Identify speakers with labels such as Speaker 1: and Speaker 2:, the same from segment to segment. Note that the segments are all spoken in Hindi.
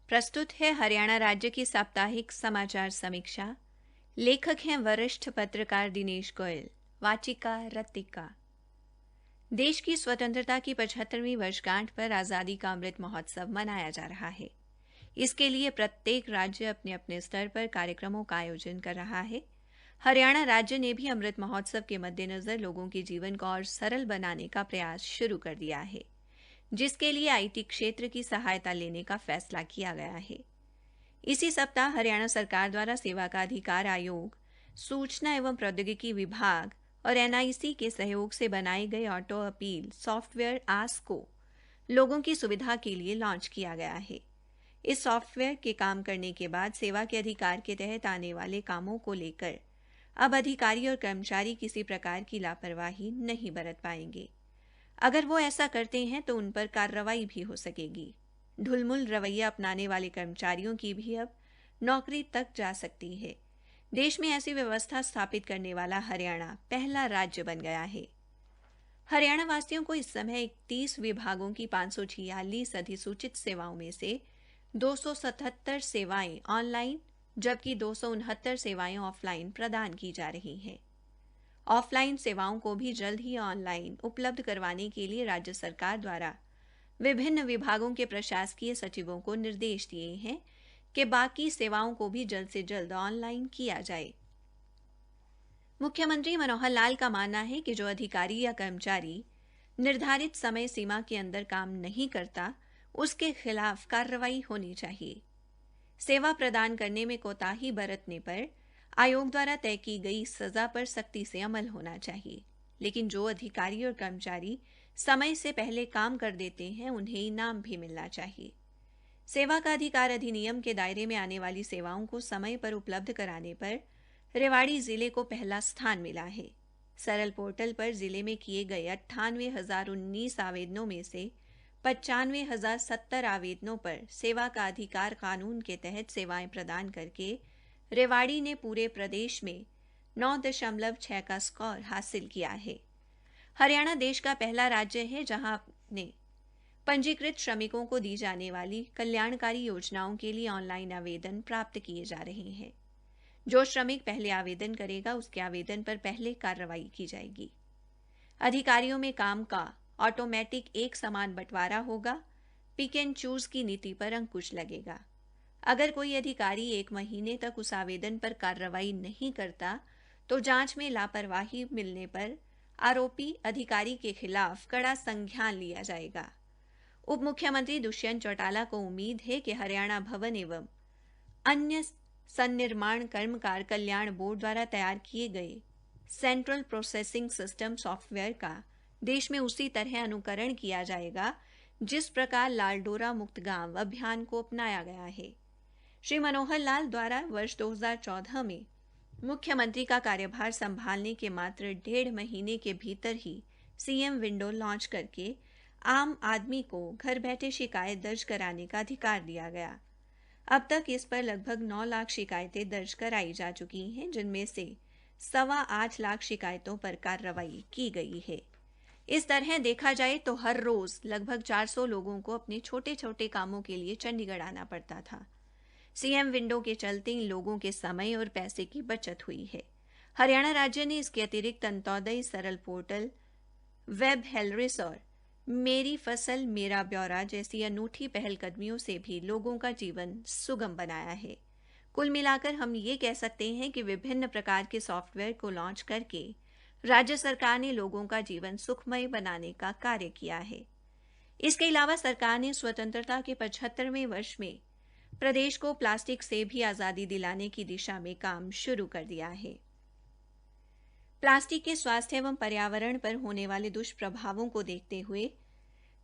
Speaker 1: प्रस्तुत है हरियाणा राज्य की साप्ताहिक समाचार समीक्षा। लेखक हैं वरिष्ठ पत्रकार दिनेश गोयल। वाचिका रतिका। देश की स्वतंत्रता की 75वीं वर्षगांठ पर आज़ादी का अमृत महोत्सव मनाया जा रहा है। इसके लिए प्रत्येक राज्य अपने अपने स्तर पर कार्यक्रमों का आयोजन कर रहा है। हरियाणा राज्य ने भी अमृत महोत्सव के मद्देनजर लोगों के जीवन को और सरल बनाने का प्रयास शुरू कर दिया है, जिसके लिए आईटी क्षेत्र की सहायता लेने का फैसला किया गया है। इसी सप्ताह हरियाणा सरकार द्वारा सेवा का अधिकार आयोग, सूचना एवं प्रौद्योगिकी विभाग और एनआईसी के सहयोग से बनाए गए ऑटो अपील सॉफ्टवेयर आस को लोगों की सुविधा के लिए लॉन्च किया गया है। इस सॉफ्टवेयर के काम करने के बाद सेवा के अधिकार के तहत आने वाले कामों को लेकर अब अधिकारी और कर्मचारी किसी प्रकार की लापरवाही नहीं बरत पाएंगे। अगर वो ऐसा करते हैं तो उन पर कार्रवाई भी हो सकेगी। ढुलमुल रवैया अपनाने वाले कर्मचारियों की भी अब नौकरी तक जा सकती है। देश में ऐसी व्यवस्था स्थापित करने वाला हरियाणा पहला राज्य बन गया है। हरियाणा वासियों को इस समय 31 विभागों की 546 अधिसूचित सेवाओं में से 277 सेवाएं ऑनलाइन जबकि 269 सेवाएं ऑफलाइन प्रदान की जा रही हैं। ऑफलाइन सेवाओं को भी जल्द ही ऑनलाइन उपलब्ध करवाने के लिए राज्य सरकार द्वारा विभिन्न विभागों के प्रशासकीय सचिवों को निर्देश दिए हैं कि बाकी सेवाओं को भी जल्द से जल्द ऑनलाइन किया जाए। मुख्यमंत्री मनोहर लाल का मानना है कि जो अधिकारी या कर्मचारी निर्धारित समय सीमा के अंदर काम नहीं करता, उसके खिलाफ कार्रवाई होनी चाहिए। सेवा प्रदान करने में कोताही बरतने पर आयोग द्वारा तय की गई सजा पर सख्ती से अमल होना चाहिए। लेकिन जो अधिकारी और कर्मचारी समय से पहले काम कर देते हैं, उन्हें इनाम भी मिलना चाहिए। सेवा का अधिकार अधिनियम के दायरे में आने वाली सेवाओं को समय पर उपलब्ध कराने पर रेवाड़ी जिले को पहला स्थान मिला है। सरल पोर्टल पर जिले में किए गए 98,019 आवेदनों में से 95,070 आवेदनों पर सेवा का अधिकार कानून के तहत सेवाएं प्रदान करके रेवाड़ी ने पूरे प्रदेश में 9.6 का स्कोर हासिल किया है। हरियाणा देश का पहला राज्य है जहां अपने पंजीकृत श्रमिकों को दी जाने वाली कल्याणकारी योजनाओं के लिए ऑनलाइन आवेदन प्राप्त किए जा रहे हैं। जो श्रमिक पहले आवेदन करेगा, उसके आवेदन पर पहले कार्रवाई की जाएगी। अधिकारियों में काम का ऑटोमेटिक एक समान बंटवारा होगा। पिक एंड चूज की नीति पर अंकुश लगेगा। अगर कोई अधिकारी 1 महीने तक उस आवेदन पर कार्रवाई नहीं करता, तो जांच में लापरवाही मिलने पर आरोपी अधिकारी के खिलाफ कड़ा संज्ञान लिया जाएगा। उप मुख्यमंत्री दुष्यंत चौटाला को उम्मीद है कि हरियाणा भवन एवं अन्य सन्निर्माण कर्मकार कल्याण बोर्ड द्वारा तैयार किए गए सेंट्रल प्रोसेसिंग सिस्टम सॉफ्टवेयर का देश में उसी तरह अनुकरण किया जाएगा जिस प्रकार लालडोरा मुक्त गांव अभियान को अपनाया गया है। श्री मनोहर लाल द्वारा वर्ष 2014 में मुख्यमंत्री का कार्यभार संभालने के मात्र 1.5 महीने के भीतर ही सीएम विंडो लॉन्च करके आम आदमी को घर बैठे शिकायत दर्ज कराने का अधिकार दिया गया। अब तक इस पर लगभग 9 लाख शिकायतें दर्ज कराई जा चुकी हैं, जिनमें से 8.25 लाख शिकायतों पर कार्रवाई की गई है। इस तरह देखा जाए तो हर रोज लगभग 400 लोगों को अपने छोटे छोटे कामों के लिए चंडीगढ़ आना पड़ता था। सीएम विंडो के चलते इन लोगों के समय और पैसे की बचत हुई है। हरियाणा राज्य ने इसके अतिरिक्त अंत्योदय सरल पोर्टल, वेब हेलरिस और मेरी फसल मेरा ब्यौरा जैसी अनूठी पहलकदमियों से भी लोगों का जीवन सुगम बनाया है। कुल मिलाकर हम ये कह सकते हैं कि विभिन्न प्रकार के सॉफ्टवेयर को लॉन्च करके राज्य सरकार ने लोगों का जीवन सुखमय बनाने का कार्य किया है। इसके अलावा सरकार ने स्वतंत्रता के 75वें वर्ष में प्रदेश को प्लास्टिक से भी आजादी दिलाने की दिशा में काम शुरू कर दिया है। प्लास्टिक के स्वास्थ्य एवं पर्यावरण पर होने वाले दुष्प्रभावों को देखते हुए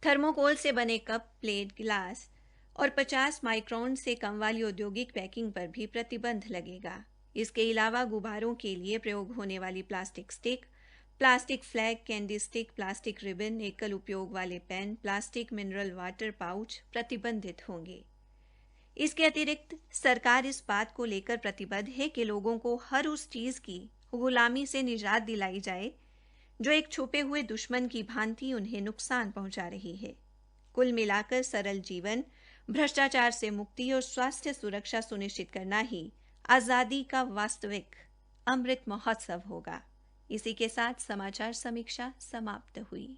Speaker 1: थर्मोकोल से बने कप, प्लेट, गिलास और 50 माइक्रोन से कम वाली औद्योगिक पैकिंग पर भी प्रतिबंध लगेगा। इसके अलावा गुब्बारों के लिए प्रयोग होने वाली plastic stick, plastic flag, candy stick, plastic ribbon, एकल उपयोग वाले pen, plastic mineral water pouch प्रतिबंधित होंगे। इसके अतिरिक्त सरकार इस बात को लेकर प्रतिबद्ध है कि लोगों को हर उस चीज की गुलामी से निजात दिलाई जाए जो एक छुपे हुए दुश्मन की भांति उन्हें नुकसान पहुंचा रही है। कुल मिलाकर सरल जीवन भ्रष्टाचार से मुक्ति और स्वास्थ्य सुरक्षा सुनिश्चित करना ही आज़ादी का वास्तविक अमृत महोत्सव होगा। इसी के साथ समाचार समीक्षा समाप्त हुई।